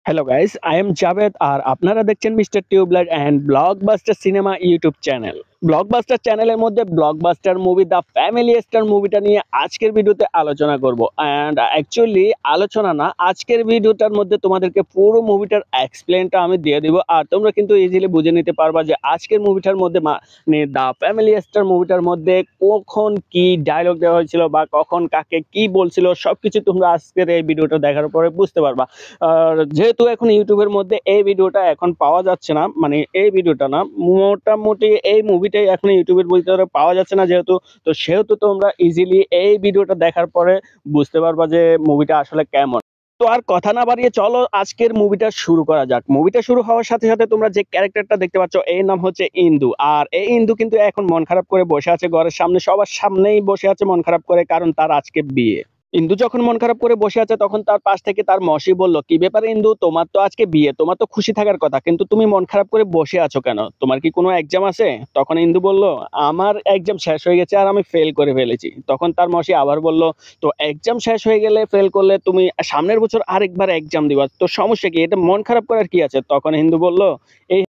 Hello guys, I am Javed আর আপনারা দেখছেন mister tubelight and blockbuster cinema YouTube channel. Blockbuster চ্যানেলের মধ্যে blockbuster movie the family star মুভিটা নিয়ে আজকের ভিডিওতে আলোচনা করব। অ্যান্ড অ্যাকচুয়ালি আলোচনা না, আজকের ভিডিওটার মধ্যে তোমাদেরকে পুরো মুভিটার এক্সপ্লেনটা আমি দিয়ে দিব আর তোমরা কিন্তু ইজিলি বুঝে নিতে পারবা যে আজকের মুভিটার মধ্যে মানে দ্য ফ্যামিলি স্টার মুভিটার মধ্যে কখন কি ডায়লগ দেওয়া হয়েছিল বা কখন কাকে কি বলছিল সবকিছু তোমরা আজকের এই ভিডিওটা দেখার পরে বুঝতে পারবা। আর যেহেতু এখন ইউটিউবের মধ্যে এই ভিডিওটা এখন পাওয়া যাচ্ছে না, মানে এই ভিডিওটা না, মোটামুটি এই মুভিটাই এখন ইউটিউবের ভিতরে পাওয়া যাচ্ছে না যেহেতু, তো সেহেতু তোমরা ইজিলি এই ভিডিওটা দেখার পরে বুঝতে পারবা যে মুভিটা আসলে কেমন। তো আর কথা না বাড়িয়ে চলো আজকের মুভিটা শুরু করা যাক। মুভিটা শুরু হওয়ার সাথে সাথে তোমরা যে ক্যারেক্টারটা দেখতে পাচ্ছ এর নাম হচ্ছে ইন্দু। আর এই ইন্দু কিন্তু এখন মন খারাপ করে বসে আছে ঘরের সামনে, সবার সামনেই বসে আছে মন খারাপ করে, কারণ তার আজকে বিয়ে। ইন্দু যখন মন খারাপ করে বসে আছে তখন তার পাশ থেকে তার মশি বলল, কি ব্যাপার ইন্দু, তোমার তো আজকে বিয়ে, তোমার তো খুশি থাকার কথা, কিন্তু তুমি মন খারাপ করে বসে আছো কেন, তোমার কি কোনো এক্সাম আছে? তখন ইন্দু বলল, আমার এক্সাম শেষ হয়ে গেছে আর আমি ফেল করে ফেলেছি। তখন তার মশি আবার বলল, তো এক্সাম শেষ হয়ে গেলে ফেল করলে তুমি সামনের বছর আরেকবার এক্সাম দিবা, তো সমস্যা কি, এটা মন খারাপ করার কি আছে? তখন হিন্দু বলল, এই